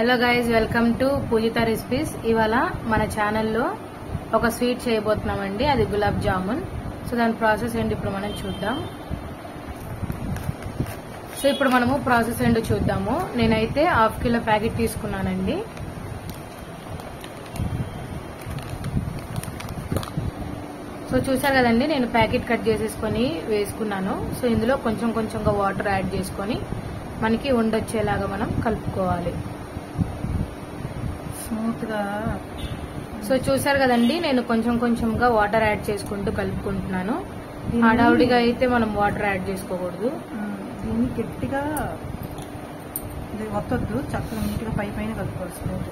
Hello guys, welcome to Pujitha recipes. ఇవాళ మన ఛానల్లో ఒక స్వీట్ చేయబోతున్నామండి. అది గులాబ్ జామున్. సో దాని ప్రాసెస్ ఏంటి ఇప్పుడు మనం చూద్దాం. సో ఇప్పుడు మనము ప్రాసెస్ ఏంటో చూద్దాము. నేనైతే ½ కిలో ప్యాకెట్ తీసుకున్నానండి. సో చూసారు కదండి, నేను ప్యాకెట్ కట్ చేసేసుకొని వేసుకున్నాను. సో ఇందులో కొంచెం కొంచెంగా వాటర్ యాడ్ చేసుకొని మనకి ఉండొచ్చేలాగా మనం కలుపుకోవాలి స్మూత్ గా. సో చూసారు కదండి, నేను కొంచెం కొంచెంగా వాటర్ యాడ్ చేసుకుంటూ కలుపుకుంటున్నాను. హడావుడిగా అయితే మనం వాటర్ యాడ్ చేసుకోకూడదు. దీన్ని గట్టిగా వత్తొద్దు, చక్కగా నీట్గా పైన కలుపుకోవాలి స్మూత్.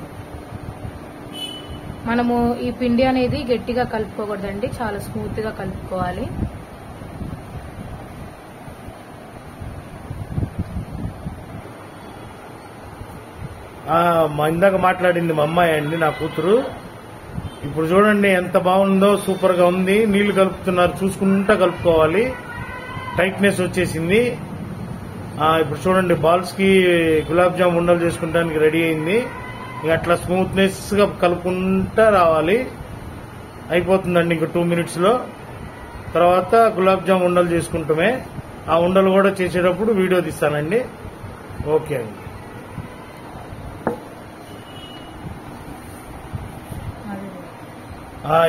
మనము ఈ పిండి అనేది గట్టిగా కలుపుకోకూడదండి, చాలా స్మూత్ గా కలుపుకోవాలి. ఇందాక మాట్లాడింది మా అమ్మాయి అండి, నా కూతురు. ఇప్పుడు చూడండి ఎంత బాగుందో, సూపర్ గా ఉంది. నీళ్లు కలుపుతున్నారు, చూసుకుంటా కలుపుకోవాలి. టైట్నెస్ వచ్చేసింది. ఇప్పుడు చూడండి, బాల్స్ కి గులాబ్ జామ్ ఉండలు చేసుకుంటానికి రెడీ అయింది. ఇక అట్లా స్మూత్నెస్ గా కలుపుకుంటా రావాలి. అయిపోతుందండి ఇంక 2 minutes లో. తర్వాత గులాబ్ జామ్ ఉండలు చేసుకుంటామే. ఆ ఉండలు కూడా చేసేటప్పుడు వీడియో తీస్తానండి. ఓకే అండి.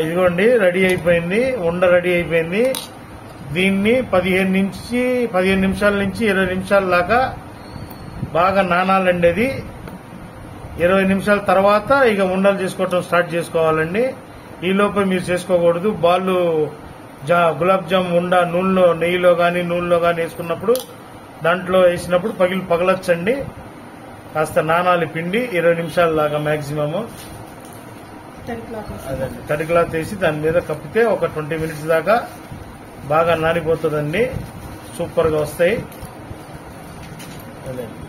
ఇదిగోండి, రెడీ అయిపోయింది. ఉండ రెడీ అయిపోయింది. దీన్ని 15 నిమిషాల నుంచి 20 నిమిషాల దాకా బాగా నానాలండి. అది 20 నిమిషాల తర్వాత ఇక ఉండలు చేసుకోవటం స్టార్ట్ చేసుకోవాలండి. ఈ లోపల మీరు చేసుకోకూడదు. బాల్ గులాబ్ జామ్ ఉండ నూనెలో, నెయ్యిలో గానీ నూనెలో గానీ వేసుకున్నప్పుడు, దాంట్లో వేసినప్పుడు పగలొచ్చండి. కాస్త నానాలి పిండి 20 నిమిషాల దాకా మాక్సిమము. అదండి, తడి క్లాత్ వేసి దాని మీద కప్పితే ఒక 20 minutes దాకా బాగా నానిపోతుందండి. సూపర్ గా వస్తాయి. అదండి,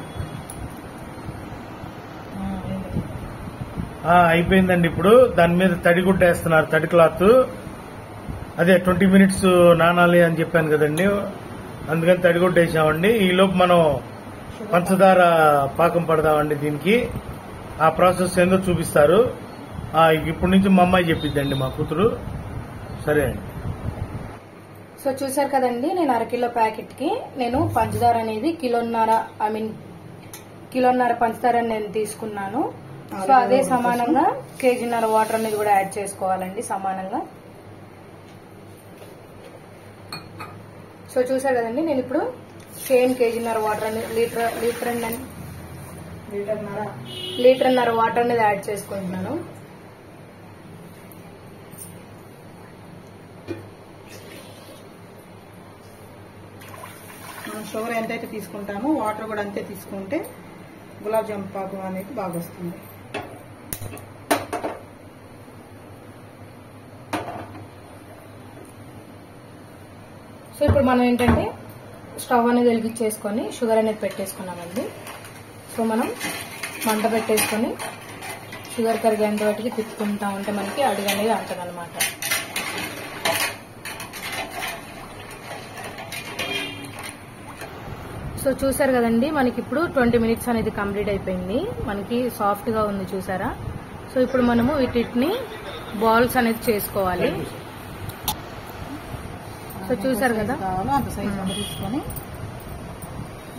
అయిపోయిందండి. ఇప్పుడు దాని మీద తడిగుడ్డ వేస్తున్నారు, తడి క్లాత్. అదే 20 minutes నానాలి అని చెప్పాను కదండి, అందుకని తడిగుడ్డ వేసామండి. ఈ లోపు మనం పంచదార పాకం పడదామండి. దీనికి ఆ ప్రాసెస్ ఏందో చూపిస్తారు. ఇప్పటి నుంచి మా అమ్మాయి చెప్పిద్దండి, మా కూతురు. సరే అండి. సో చూసారు కదండి, నేను 1/2 కిలో ప్యాకెట్ కి నేను పంచదార అనేది కిలోన్నర పంచదార నేను తీసుకున్నాను. సో అదే సమానంగా కేజీన్నర వాటర్ అనేది కూడా యాడ్ చేసుకోవాలండి సమానంగా. సో చూసారు కదండి, నేను ఇప్పుడు సేమ్ కేజీన్నర వాటర్ అనేది లీటర్న్నర వాటర్ అనేది యాడ్ చేసుకుంటున్నాను. షుగర్ ఎంతైతే తీసుకుంటామో వాటర్ కూడా అంతే తీసుకుంటే గులాబ్ జామ్ పాకం అనేది బాగా వస్తుంది. సో ఇప్పుడు మనం ఏంటంటే స్టవ్ అనేది వెలిగించేసుకొని షుగర్ అనేది పెట్టేసుకున్నామండి. సో మనం మంట పెట్టేసుకొని షుగర్ కరిగేంత వాటికి తిప్పుకుంటా ఉంటే మనకి అడుగు అనేది అంటుంది అనమాట. సో చూసారు కదండి, మనకి ఇప్పుడు 20 minutes అనేది కంప్లీట్ అయిపోయింది. మనకి సాఫ్ట్ గా ఉంది, చూసారా. సో ఇప్పుడు మనము వీటిని బాల్స్ అనేది చేసుకోవాలి. సో చూసారు కదా, అంత సైజు తీసుకొని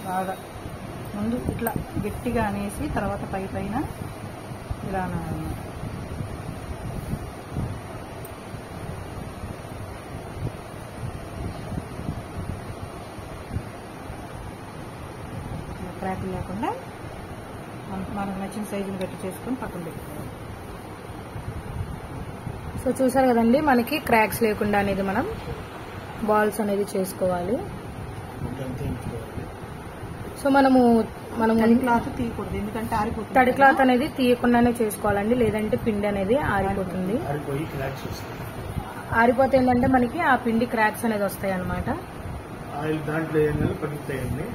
బాగా ముందు ఇట్లా గట్టిగా అనేసి తర్వాత పైన ఇలా క్రాక్ లేకుండా మనకు నచ్చిన సైజుని గట్టి చేసుకొని పక్కన పెట్టుకోవాలి. సో చూసారు కదండి, మనకి క్రాక్స్ లేకుండా అనేది మనం బాల్స్ అనేది చేసుకోవాలి. సో మనము తడి క్లాత్ తీయకూడదు, ఎందుకంటే ఆరిపోతుంది. తడి క్లాత్ అనేది తీయకుండానే చేసుకోవాలండి, లేదంటే పిండి అనేది ఆరిపోతుంది. ఆరిపోతే ఏంటంటే మనకి ఆ పిండి క్రాక్స్ అనేది వస్తాయి అన్నమాట. దాంట్లో పడుతాయండి.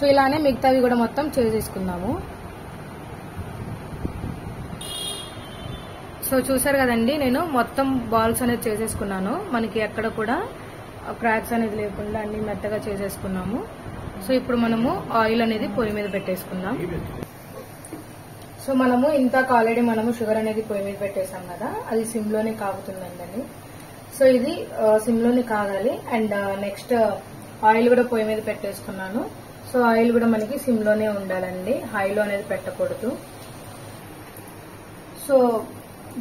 సో ఇలానే మిగతావి కూడా మొత్తం చేసేసుకుందాము. సో చూసారు కదండి, నేను మొత్తం బాల్స్ అనేది చేసేసుకున్నాను. మనకి ఎక్కడ కూడా క్రాక్స్ అనేది లేకుండా అన్ని మెత్తగా చేసేసుకున్నాము. సో ఇప్పుడు మనము ఆయిల్ అనేది పొయ్యి మీద పెట్టేసుకుందాం. సో మనము ఇంతకు ఆల్రెడీ మనము షుగర్ అనేది పొయ్యి మీద పెట్టేసాం కదా, అది సిమ్ లోనే కాగుతుందండి. సో ఇది సిమ్ లోనే కాగాలి. అండ్ నెక్స్ట్ ఆయిల్ కూడా పొయ్యి మీద పెట్టేసుకున్నాను. సో ఆయిల్ కూడా మనకి సిమ్ లోనే ఉండాలండి, హైలో అనేది పెట్టకూడదు. సో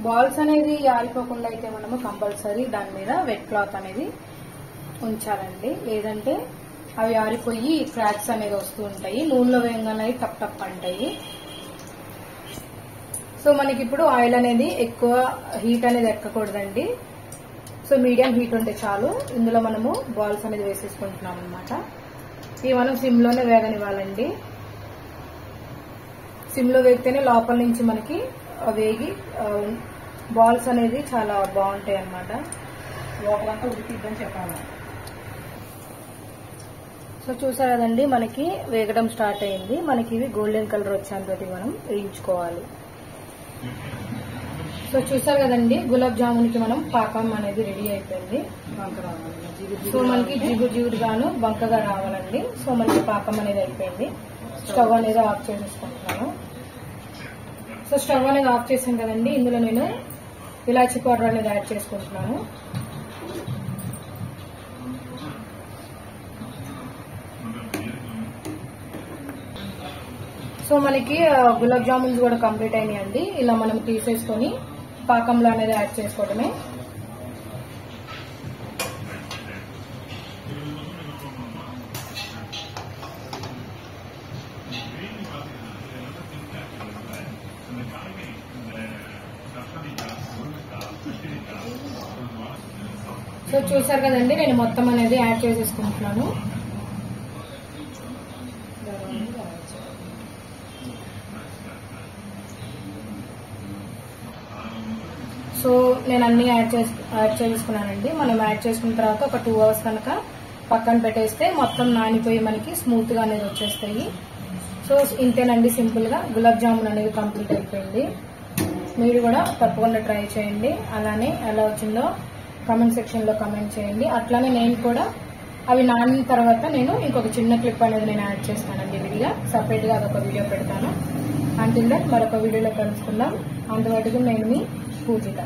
బాల్స్ అనేది ఆరిపోకుండా అయితే మనము కంపల్సరీ దాని మీద వెట్ క్లాత్ అనేది ఉంచాలండి, లేదంటే అవి ఆరిపోయి క్రాక్స్ అనేది వస్తూ ఉంటాయి. నూనెలో వేయంగానే టప్ టప్ అంటాయి. సో మనకి ఇప్పుడు ఆయిల్ అనేది ఎక్కువ హీట్ అనేది ఎక్కకూడదండి. సో మీడియం హీట్ ఉంటే చాలు. ఇందులో మనము బాల్స్ అనేది వేసేసుకుంటున్నాం అనమాట. ఇవి మనం సిమ్ లోనే వేగనివ్వాలండి. సిమ్ లో వేగితేనే లోపల నుంచి మనకి వేగి బాల్స్ అనేది చాలా బాగుంటాయి అన్నమాట. లోపలంతా ఉడికిద్దని చెప్పాలి. సో చూసారు కదండి, మనకి వేగడం స్టార్ట్ అయింది. మనకి ఇవి గోల్డెన్ కలర్ వచ్చేంతటి మనం వేయించుకోవాలి. సో చూసారు కదండి, గులాబ్ జామున్ కి మనం పాకం అనేది రెడీ అయిపోయింది. సో మనకి జిగురుగాను బంకగా రావాలండి. సో మనకి పాకం అనేది అయిపోయింది. స్టవ్ అనేది ఆఫ్ చేసేసుకుంటున్నాను. సో స్టవ్ అనేది ఆఫ్ చేసాం కదండి, ఇందులో నేను ఇలాచీ పౌడర్ అనేది యాడ్ చేసుకుంటున్నాను. సో మనకి గులాబ్ జామున్స్ కూడా కంప్లీట్ అయినాయండి. ఇలా మనం తీసేసుకొని పాకంలో అనేది యాడ్ చేసుకోవడమే. సో చూసారు కదండి, నేను మొత్తం అనేది యాడ్ చేసేసుకుంటున్నాను. సో నేను అన్ని యాడ్ చేసుకున్నానండి. మనం యాడ్ చేసుకున్న తర్వాత ఒక 2 hours కనుక పక్కన పెట్టేస్తే మొత్తం నానిపోయి మనకి స్మూత్ గా అనేది వచ్చేస్తాయి. సో ఇంతేనండి, సింపుల్ గా గులాబ్ జామున్ అనేది కంప్లీట్ అయిపోయింది. మీరు కూడా తప్పకుండా ట్రై చేయండి. అలానే ఎలా వచ్చిందో కామెంట్ సెక్షన్ లో కామెంట్ చేయండి. అట్లానే నేను కూడా అవి నానిన తర్వాత నేను ఇంకొక చిన్న క్లిప్ అనేది నేను యాడ్ చేస్తానండి. విడిగా సపరేట్ గా అదొక వీడియో పెడతాను. అంటిల్ దట్ మరొక వీడియోలో కలుసుకుందాం. అంతవరకు నేను మీ పూజిత.